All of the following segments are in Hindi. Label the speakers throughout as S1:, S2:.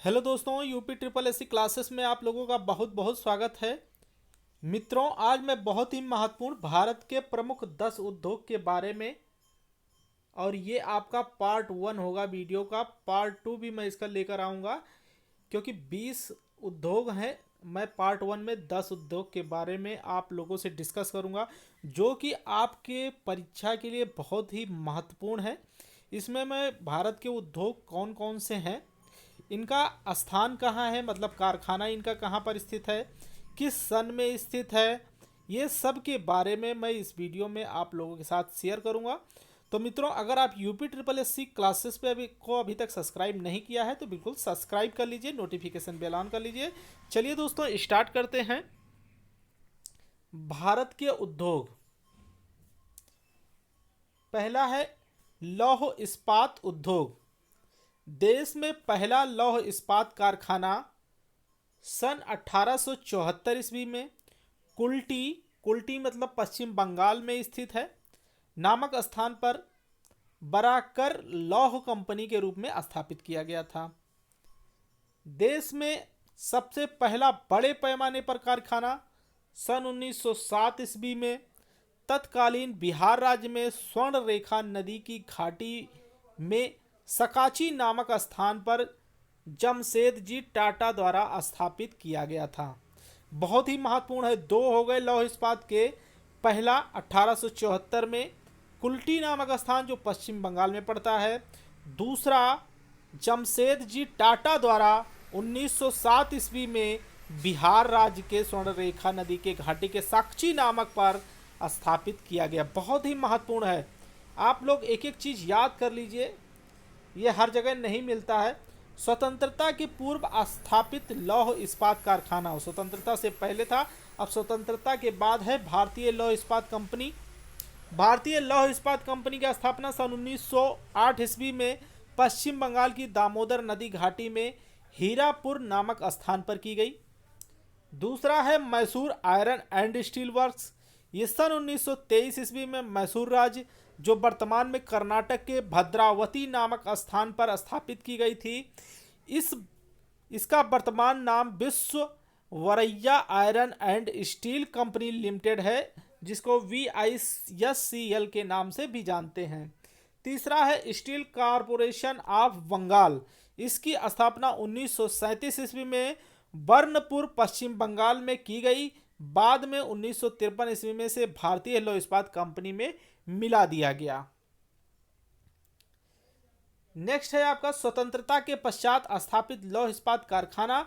S1: हेलो दोस्तों, यूपी ट्रिपल एससी क्लासेस में आप लोगों का बहुत बहुत स्वागत है। मित्रों, आज मैं बहुत ही महत्वपूर्ण भारत के प्रमुख 10 उद्योग के बारे में, और ये आपका पार्ट 1 होगा। वीडियो का पार्ट 2 भी मैं इसका लेकर आऊँगा, क्योंकि 20 उद्योग हैं। मैं पार्ट 1 में 10 उद्योग के बारे में आप लोगों से डिस्कस करूँगा, जो कि आपके परीक्षा के लिए बहुत ही महत्वपूर्ण है। इसमें मैं भारत के उद्योग कौन कौन से हैं, इनका स्थान कहाँ है, मतलब कारखाना इनका कहाँ पर स्थित है, किस सन में स्थित है, ये सब के बारे में मैं इस वीडियो में आप लोगों के साथ शेयर करूँगा। तो मित्रों, अगर आप UP triple S C classes पे अभी तक सब्सक्राइब नहीं किया है तो बिल्कुल सब्सक्राइब कर लीजिए, नोटिफिकेशन बेल ऑन कर लीजिए। चलिए दोस्तों, स्टार्ट करते हैं। भारत के उद्योग, पहला है लौह इस्पात उद्योग। देश में पहला लौह इस्पात कारखाना सन 1874 ईस्वी में कुल्टी कुल्टी मतलब पश्चिम बंगाल में स्थित है नामक स्थान पर बराकर लौह कंपनी के रूप में स्थापित किया गया था। देश में सबसे पहला बड़े पैमाने पर कारखाना सन 1907 ईस्वी में तत्कालीन बिहार राज्य में स्वर्ण रेखा नदी की घाटी में सकाची नामक स्थान पर जमशेद जी टाटा द्वारा स्थापित किया गया था। बहुत ही महत्वपूर्ण है। दो हो गए लौह इस्पात के। पहला 1874 में कुल्टी नामक स्थान जो पश्चिम बंगाल में पड़ता है। दूसरा जमशेद जी टाटा द्वारा 1907 ईस्वी में बिहार राज्य के स्वर्ण रेखा नदी के घाटी के साक्षी नामक पर स्थापित किया गया। बहुत ही महत्वपूर्ण है। आप लोग एक एक चीज़ याद कर लीजिए, ये हर जगह नहीं मिलता है। स्वतंत्रता के पूर्व स्थापित लौह इस्पात कारखाना, स्वतंत्रता से पहले था, अब स्वतंत्रता के बाद है भारतीय लौह इस्पात कंपनी। भारतीय लौह इस्पात कंपनी की स्थापना सन 1908 ईस्वी में पश्चिम बंगाल की दामोदर नदी घाटी में हीरापुर नामक स्थान पर की गई। दूसरा है Mysore iron and steel works. ये सन 1923 ईस्वी में मैसूर राज्य, जो वर्तमान में कर्नाटक के भद्रावती नामक स्थान पर स्थापित की गई थी। इसका वर्तमान नाम Visvesvaraya iron and steel company limited है, जिसको VISCL के नाम से भी जानते हैं। तीसरा है स्टील कॉरपोरेशन ऑफ बंगाल। इसकी स्थापना 1937 ईस्वी में बर्नपुर पश्चिम बंगाल में की गई। बाद में 1953 ईस्वी में से भारतीय लौह इस्पात कंपनी में मिला दिया गया। नेक्स्ट है आपका स्वतंत्रता के पश्चात स्थापित लौह इस्पात कारखाना।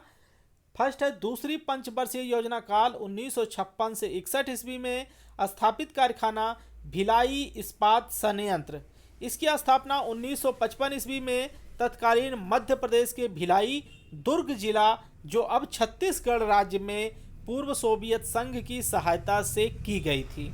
S1: फर्स्ट है दूसरी पंचवर्षीय योजना काल 1956 से 61 ईस्वी में स्थापित कारखाना भिलाई इस्पात संयंत्र। इसकी स्थापना 1955 ईस्वी में तत्कालीन मध्य प्रदेश के भिलाई दुर्ग जिला, जो अब छत्तीसगढ़ राज्य में पूर्व सोवियत संघ की सहायता से की गई थी।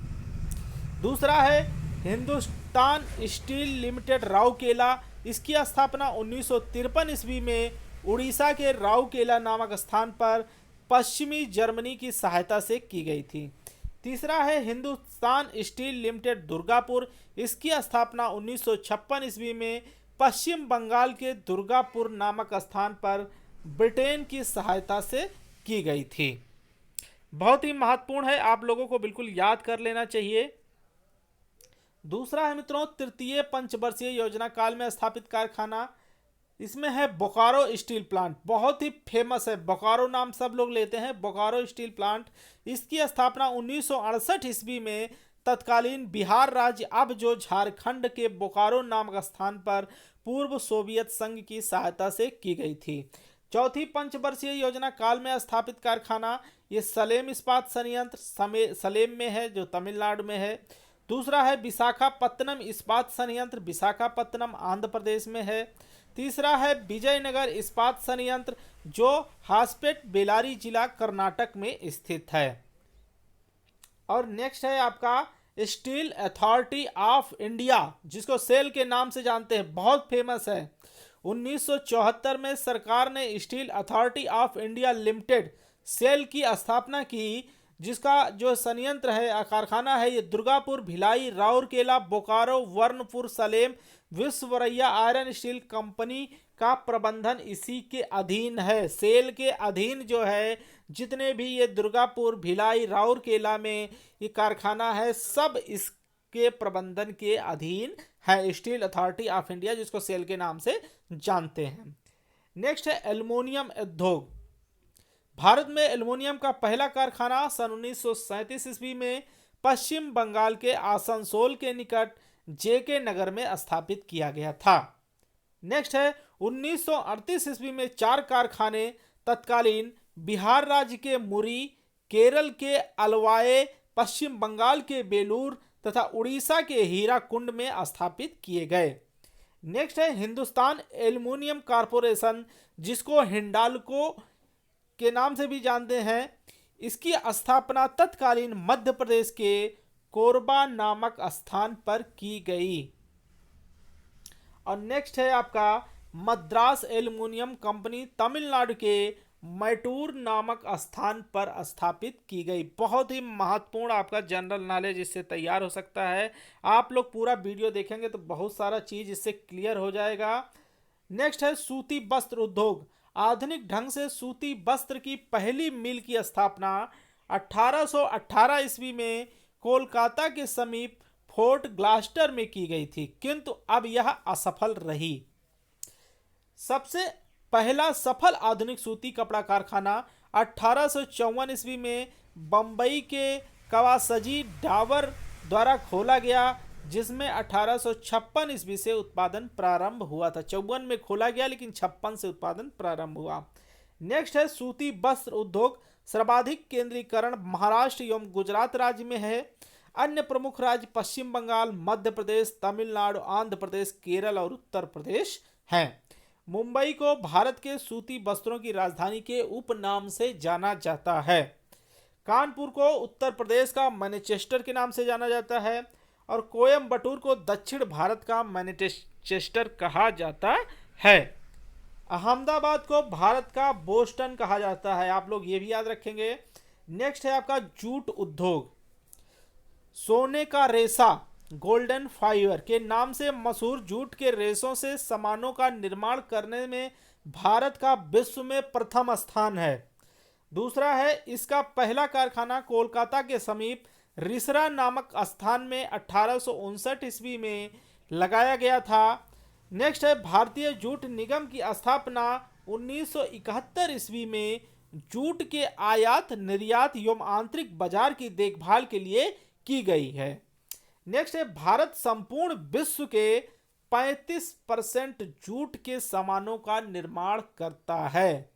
S1: दूसरा है हिंदुस्तान स्टील लिमिटेड राउरकेला। इसकी स्थापना 1953 ईस्वी में उड़ीसा के राउरकेला नामक स्थान पर पश्चिमी जर्मनी की सहायता से की गई थी। तीसरा है हिंदुस्तान स्टील लिमिटेड दुर्गापुर। इसकी स्थापना 1956 ईस्वी में पश्चिम बंगाल के दुर्गापुर नामक स्थान पर ब्रिटेन की सहायता से की गई थी। बहुत ही महत्वपूर्ण है, आप लोगों को बिल्कुल याद कर लेना चाहिए। दूसरा है मित्रों तृतीय पंचवर्षीय योजना काल में स्थापित कारखाना। इसमें है बोकारो स्टील प्लांट। बहुत ही फेमस है, बोकारो नाम सब लोग लेते हैं, बोकारो स्टील प्लांट। इसकी स्थापना 1968 ईस्वी में तत्कालीन बिहार राज्य, अब जो झारखंड के बोकारो नामक स्थान पर पूर्व सोवियत संघ की सहायता से की गई थी। चौथी पंचवर्षीय योजना काल में स्थापित कारखाना ये सलेम इस्पात संयंत्र सलेम में है, जो तमिलनाडु में है। दूसरा है विशाखापत्तनम इस्पात संयंत्र, विशाखापत्तनम आंध्र प्रदेश में है। तीसरा है विजयनगर इस्पात संयंत्र, जो हासपेट बेलारी जिला कर्नाटक में स्थित है। और नेक्स्ट है आपका स्टील अथॉरिटी ऑफ इंडिया, जिसको सेल के नाम से जानते हैं, बहुत फेमस है। 1974 में सरकार ने Steel Authority of India Limited SAIL की स्थापना की, जिसका जो संयंत्र है, कारखाना है, ये Durgapur, Bhilai, Rourkela, Bokaro, Burnpur, Salem, Visvesvaraya iron steel company का प्रबंधन इसी के अधीन है। सेल के अधीन जो है जितने भी ये दुर्गापुर, भिलाई, राउरकेला में ये कारखाना है, सब इसके प्रबंधन के अधीन है। स्टील अथॉरिटी ऑफ इंडिया, जिसको सेल के नाम से जानते हैं। नेक्स्ट है एल्युमिनियम उद्योग। भारत में एल्युमिनियम का पहला कारखाना सन 1937 ईस्वी में पश्चिम बंगाल के आसनसोल के निकट जेके नगर में स्थापित किया गया था। नेक्स्ट है 1938 ईस्वी में 4 कारखाने तत्कालीन बिहार राज्य के मुरी, केरल के अलवाए, पश्चिम बंगाल के बेलूर तथा उड़ीसा के हीराकुंड में स्थापित किए गए। नेक्स्ट है हिंदुस्तान एल्युमिनियम कॉरपोरेशन, जिसको हिंडाल्को के नाम से भी जानते हैं। इसकी स्थापना तत्कालीन मध्य प्रदेश के कोरबा नामक स्थान पर की गई। और नेक्स्ट है आपका मद्रास एल्युमिनियम कंपनी, तमिलनाडु के मैटूर नामक स्थान पर स्थापित की गई। बहुत ही महत्वपूर्ण आपका जनरल नॉलेज इससे तैयार हो सकता है। आप लोग पूरा वीडियो देखेंगे तो बहुत सारा चीज इससे क्लियर हो जाएगा। नेक्स्ट है सूती वस्त्र उद्योग। आधुनिक ढंग से सूती वस्त्र की पहली मिल की स्थापना 1818 ईस्वी में कोलकाता के समीप फोर्ट ग्लास्टर में की गई थी, किंतु अब यह असफल रही। सबसे पहला सफल आधुनिक सूती कपड़ा कारखाना 1854 ईस्वी में बंबई के कवासजी डावर द्वारा खोला गया, जिसमें 1856 ईस्वी से उत्पादन प्रारंभ हुआ था। 54 में खोला गया लेकिन 56 से उत्पादन प्रारंभ हुआ। नेक्स्ट है सूती वस्त्र उद्योग। सर्वाधिक केंद्रीकरण महाराष्ट्र एवं गुजरात राज्य में है। अन्य प्रमुख राज्य पश्चिम बंगाल, मध्य प्रदेश, तमिलनाडु, आंध्र प्रदेश, केरल और उत्तर प्रदेश हैं। मुंबई को भारत के सूती वस्त्रों की राजधानी के उपनाम से जाना जाता है। कानपुर को उत्तर प्रदेश का मैनचेस्टर के नाम से जाना जाता है और कोयम्बटूर को दक्षिण भारत का मैनचेस्टर कहा जाता है। अहमदाबाद को भारत का बोस्टन कहा जाता है। आप लोग ये भी याद रखेंगे। नेक्स्ट है आपका जूट उद्योग। सोने का रेशा, गोल्डन फाइबर के नाम से मशहूर जूट के रेशों से सामानों का निर्माण करने में भारत का विश्व में प्रथम स्थान है। दूसरा है इसका पहला कारखाना कोलकाता के समीप रिसरा नामक स्थान में 1859 ईस्वी में लगाया गया था। नेक्स्ट है भारतीय जूट निगम की स्थापना 1971 ईस्वी में जूट के आयात, निर्यात एवं आंतरिक बाजार की देखभाल के लिए की गई है। नेक्स्ट है भारत संपूर्ण विश्व के 35% जूट के सामानों का निर्माण करता है।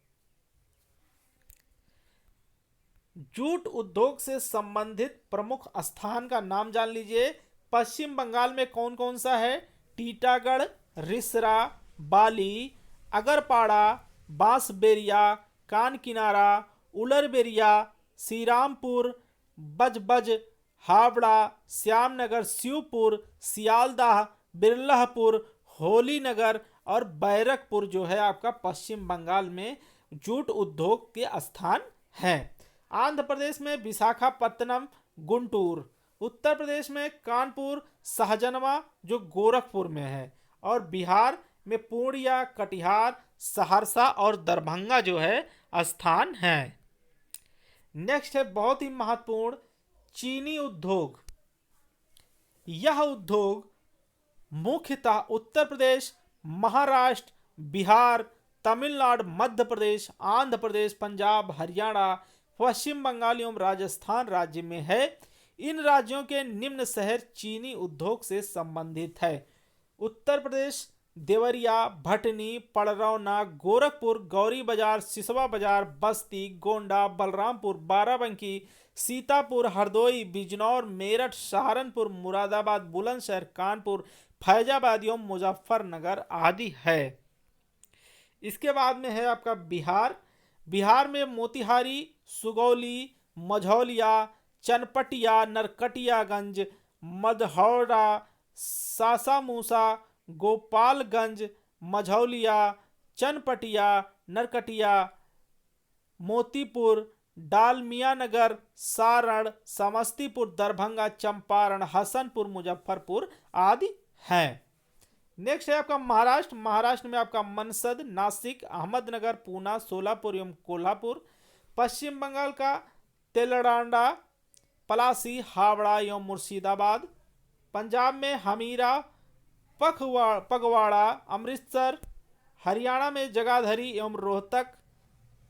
S1: जूट उद्योग से संबंधित प्रमुख स्थान का नाम जान लीजिए। पश्चिम बंगाल में कौन कौन सा है? टीटागढ़, रिसरा, बाली, अगरपाड़ा, बांसबेरिया, कानकिनारा, उलरबेरिया, श्रीरामपुर, बजबज, हावड़ा, श्यामनगर, शिवपुर, सियालदाह, बिरलहपुर, होलीनगर और बैरकपुर जो है आपका पश्चिम बंगाल में जूट उद्योग के स्थान हैं। आंध्र प्रदेश में विशाखापत्तनम, गुंटूर, उत्तर प्रदेश में कानपुर, सहजनवा जो गोरखपुर में है, और बिहार में पूर्णिया, कटिहार, सहरसा और दरभंगा जो है स्थान हैं। नेक्स्ट है बहुत ही महत्वपूर्ण चीनी उद्योग। यह उद्योग मुख्यतः उत्तर प्रदेश, महाराष्ट्र, बिहार, तमिलनाडु, मध्य प्रदेश, आंध्र प्रदेश, पंजाब, हरियाणा, पश्चिम बंगाल एवं राजस्थान राज्य में है। इन राज्यों के निम्न शहर चीनी उद्योग से संबंधित है। उत्तर प्रदेश देवरिया, भटनी, पड़रौना, गोरखपुर, गौरी बाजार, सिसवा बाजार, बस्ती, गोंडा, बलरामपुर, बाराबंकी, सीतापुर, हरदोई, बिजनौर, मेरठ, सहारनपुर, मुरादाबाद, बुलंदशहर, कानपुर, फैजाबाद एवं मुजफ्फरनगर आदि है। इसके बाद में है आपका बिहार। बिहार में मोतिहारी, सुगौली, मझौलिया, चनपटिया, नरकटियागंज, मधौरा, सासामूसा, गोपालगंज, मझौलिया, चनपटिया, नरकटिया, मोतीपुर, डालमियानगर, सारण, समस्तीपुर, दरभंगा, चंपारण, हसनपुर, मुजफ्फरपुर आदि हैं। नेक्स्ट है आपका महाराष्ट्र। महाराष्ट्र में आपका मनसद, नासिक, अहमदनगर, पूना, सोलापुर एवं कोल्हापुर। पश्चिम बंगाल का तेलंगाना, पलासी, हावड़ा एवं मुर्शिदाबाद। पंजाब में हमीरा, पगवाड़ा, अमृतसर। हरियाणा में जगाधरी एवं रोहतक।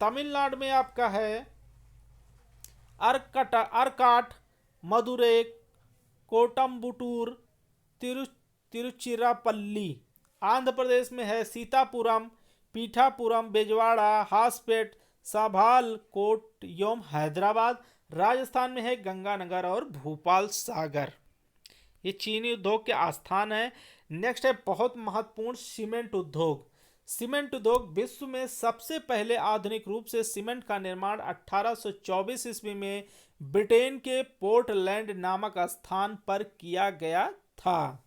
S1: तमिलनाडु में आपका है अरकाट, मदुरै, कोटम्बुटूर, तिरुचिरापल्ली। आंध्र प्रदेश में है सीतापुरम, पीठापुरम, बेजवाड़ा, हासपेट, साभाल कोट एवं हैदराबाद। राजस्थान में है गंगानगर और भोपाल सागर। ये चीनी उद्योग के आस्थान है। नेक्स्ट है बहुत महत्वपूर्ण सीमेंट उद्योग। सीमेंट उद्योग विश्व में सबसे पहले आधुनिक रूप से सीमेंट का निर्माण 1824 ईस्वी में ब्रिटेन के पोर्टलैंड नामक स्थान पर किया गया था।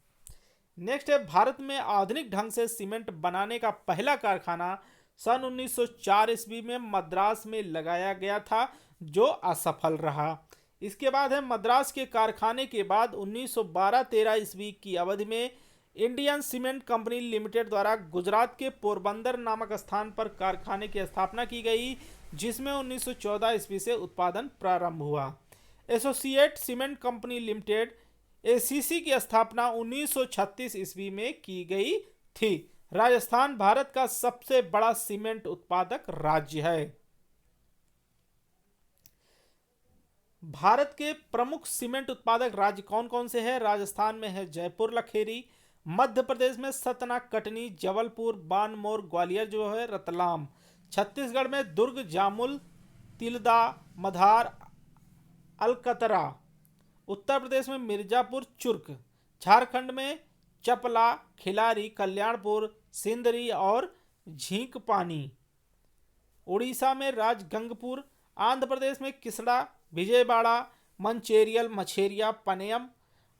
S1: नेक्स्ट है भारत में आधुनिक ढंग से सीमेंट बनाने का पहला कारखाना सन 1904 ईस्वी में मद्रास में लगाया गया था, जो असफल रहा। इसके बाद है मद्रास के कारखाने के बाद 1912-13 ईस्वी की अवधि में इंडियन सीमेंट कंपनी लिमिटेड द्वारा गुजरात के पोरबंदर नामक स्थान पर कारखाने की स्थापना की गई, जिसमें 1914 ईस्वी से उत्पादन प्रारंभ हुआ। Associate cement company limited ACC की स्थापना 1936 ईस्वी में की गई थी। राजस्थान भारत का सबसे बड़ा सीमेंट उत्पादक राज्य है। भारत के प्रमुख सीमेंट उत्पादक राज्य कौन कौन से हैं? राजस्थान में है जयपुर, लखेरी। मध्य प्रदेश में सतना, कटनी, जबलपुर, बानमोर, ग्वालियर जो है रतलाम। छत्तीसगढ़ में दुर्ग, जामुल, तिलदा, मधार, अलकतरा। उत्तर प्रदेश में मिर्जापुर, चुर्क। झारखंड में चपला, खिलारी, कल्याणपुर, सिंदरी और झींकपानी। उड़ीसा में राजगंगपुर। आंध्र प्रदेश में किसड़ा, विजयवाड़ा, मंचेरियल, मछेरिया, पनेयम।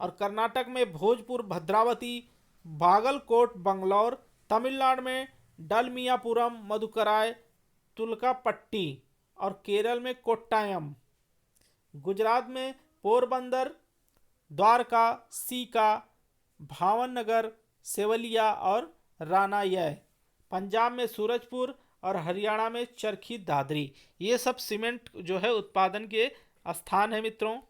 S1: और कर्नाटक में भोजपुर, भद्रावती, बागलकोट, बंगलौर। तमिलनाडु में डलमियापुरम, मदुकराय, तुलकापट्टी। और केरल में कोट्टायम। गुजरात में पोरबंदर, द्वारका, सीका, भावनगर, सेवलिया और रानायय। पंजाब में सूरजपुर और हरियाणा में चरखी दादरी। ये सब सीमेंट जो है उत्पादन के स्थान है मित्रों।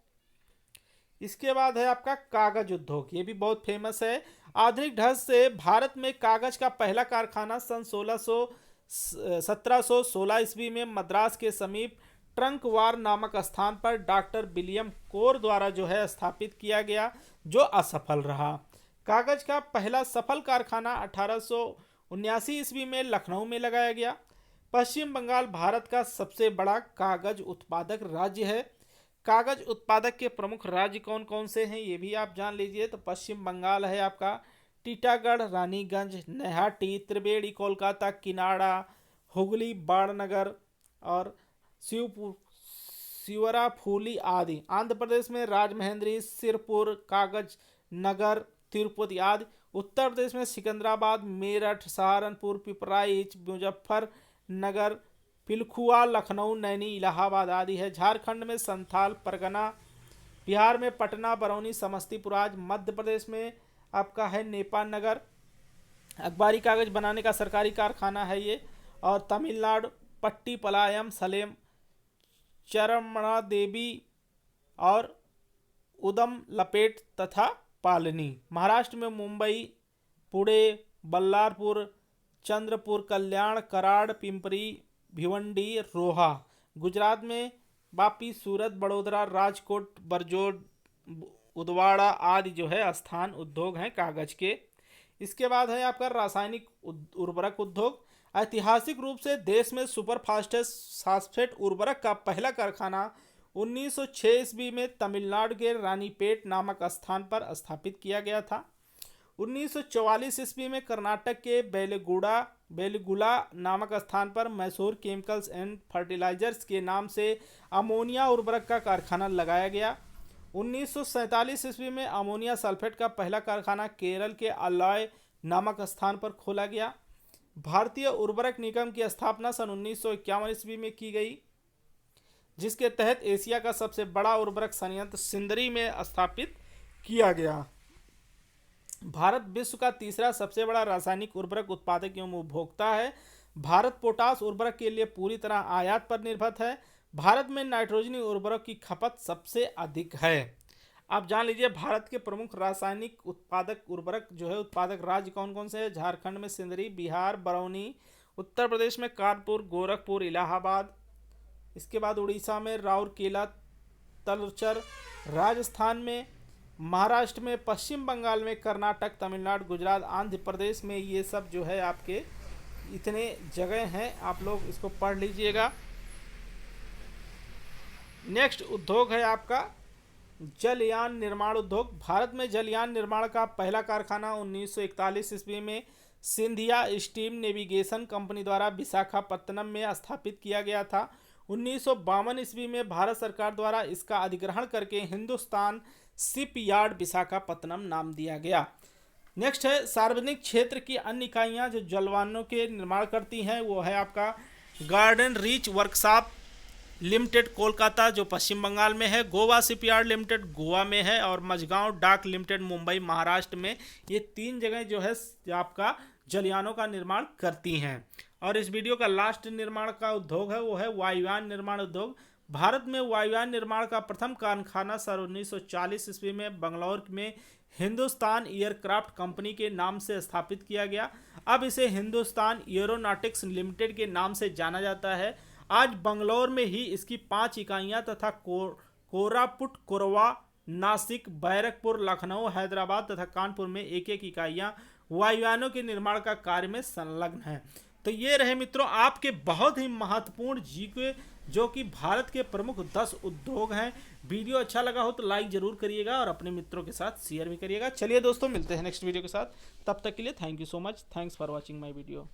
S1: इसके बाद है आपका कागज उद्योग। ये भी बहुत फेमस है। आधुनिक ढंग से भारत में कागज का पहला कारखाना सन 1716 ईस्वी में मद्रास के समीप ट्रंकवार नामक स्थान पर डॉक्टर विलियम कोर द्वारा जो है स्थापित किया गया, जो असफल रहा। कागज का पहला सफल कारखाना 1879 ईस्वी में लखनऊ में लगाया गया। पश्चिम बंगाल भारत का सबसे बड़ा कागज उत्पादक राज्य है। कागज उत्पादक के प्रमुख राज्य कौन कौन से हैं ये भी आप जान लीजिए। तो पश्चिम बंगाल है आपका टीटागढ़, रानीगंज, नैहाटी, त्रिवेणी, कोलकाता, किनाड़ा, हुगली, बाड़नगर और शिवपुर, शिवराफूली आदि। आंध्र प्रदेश में राजमहेंद्री, सिरपुर, कागज नगर, तिरुपति आदि। उत्तर प्रदेश में सिकंदराबाद, मेरठ, सहारनपुर, पिपराइच, मुजफ्फरनगर, पिलखुआ, लखनऊ, नैनी, इलाहाबाद आदि है। झारखंड में संथाल परगना। बिहार में पटना, बरौनी, समस्तीपुर आदि। मध्य प्रदेश में आपका है नेपाल नगर। अखबारी कागज बनाने का सरकारी कारखाना है ये। और तमिलनाडु पट्टीपलायम, सलेम, चरमणा देवी और उदम लपेट तथा पालनी। महाराष्ट्र में मुंबई, पुणे, बल्लारपुर, चंद्रपुर, कल्याण, कराड़, पिंपरी, भिवंडी, रोहा। गुजरात में वापी, सूरत, बड़ोदरा, राजकोट, बरजोड, उदवाड़ा आदि जो है स्थान उद्योग हैं कागज के। इसके बाद है आपका रासायनिक उर्वरक उद्योग। ऐतिहासिक रूप से देश में सुपर फास्फेट उर्वरक का पहला कारखाना 1906 ईस्वी में तमिलनाडु के रानीपेट नामक स्थान पर स्थापित किया गया था। 1944 ईस्वी में कर्नाटक के बेलगुला नामक स्थान पर मैसूर केमिकल्स एंड फर्टिलाइजर्स के नाम से अमोनिया उर्वरक का कारखाना लगाया गया। 1947 ईस्वी में अमोनिया सल्फेट का पहला कारखाना केरल के अलाय नामक स्थान पर खोला गया। भारतीय उर्वरक निगम की स्थापना सन 1951 ईस्वी में की गई, जिसके तहत एशिया का सबसे बड़ा उर्वरक संयंत्र सिंदरी में स्थापित किया गया। भारत विश्व का तीसरा सबसे बड़ा रासायनिक उर्वरक उत्पादक एवं उपभोक्ता है। भारत पोटाश उर्वरक के लिए पूरी तरह आयात पर निर्भर है। भारत में नाइट्रोजनी उर्वरक की खपत सबसे अधिक है। आप जान लीजिए भारत के प्रमुख रासायनिक उत्पादक उर्वरक जो है उत्पादक राज्य कौन कौन से हैं। झारखंड में सिंदरी, बिहार बरौनी, उत्तर प्रदेश में कानपुर, गोरखपुर, इलाहाबाद, इसके बाद उड़ीसा में राउरकेला, तलचर, राजस्थान में, महाराष्ट्र में, पश्चिम बंगाल में, कर्नाटक, तमिलनाडु, गुजरात, आंध्र प्रदेश में, ये सब जो है आपके इतने जगह हैं। आप लोग इसको पढ़ लीजिएगा। नेक्स्ट उद्योग है आपका जलयान निर्माण उद्योग। भारत में जलयान निर्माण का पहला कारखाना 1941 ईस्वी में सिंधिया स्टीम नेविगेशन कंपनी द्वारा विशाखापत्तनम में स्थापित किया गया था। 1952 ईस्वी में भारत सरकार द्वारा इसका अधिग्रहण करके हिंदुस्तान शिपयार्ड विशाखापत्तनम नाम दिया गया। नेक्स्ट है सार्वजनिक क्षेत्र की अन्य इकाइयाँ जो जलवानों के निर्माण करती हैं, वो है आपका garden reach workshop limited Kolkata जो पश्चिम बंगाल में है, गोवा शिपयार्ड लिमिटेड गोवा में है, और मझगांव डाक लिमिटेड मुंबई महाराष्ट्र में। ये 3 जगह जो है आपका जलयानों का निर्माण करती हैं। और इस वीडियो का लास्ट निर्माण का उद्योग है वो है वायुयान निर्माण उद्योग। भारत में वायुयान निर्माण का प्रथम कारखाना सन 1940 ईस्वी में बंगलौर में हिंदुस्तान एयरक्राफ्ट कंपनी के नाम से स्थापित किया गया। अब इसे हिंदुस्तान एरोनॉटिक्स लिमिटेड के नाम से जाना जाता है। आज बंगलौर में ही इसकी 5 इकाइयां तथा कोरापुट, कोरवा, नासिक, बैरकपुर, लखनऊ, हैदराबाद तथा कानपुर में एक एक इकाइयां वायुयानों के निर्माण का कार्य में संलग्न हैं। तो ये रहे मित्रों आपके बहुत ही महत्वपूर्ण जीके जो कि भारत के प्रमुख 10 उद्योग हैं। वीडियो अच्छा लगा हो तो लाइक जरूर करिएगा और अपने मित्रों के साथ शेयर भी करिएगा। चलिए दोस्तों मिलते हैं नेक्स्ट वीडियो के साथ, तब तक के लिए thank you so much. Thanks for watching my video.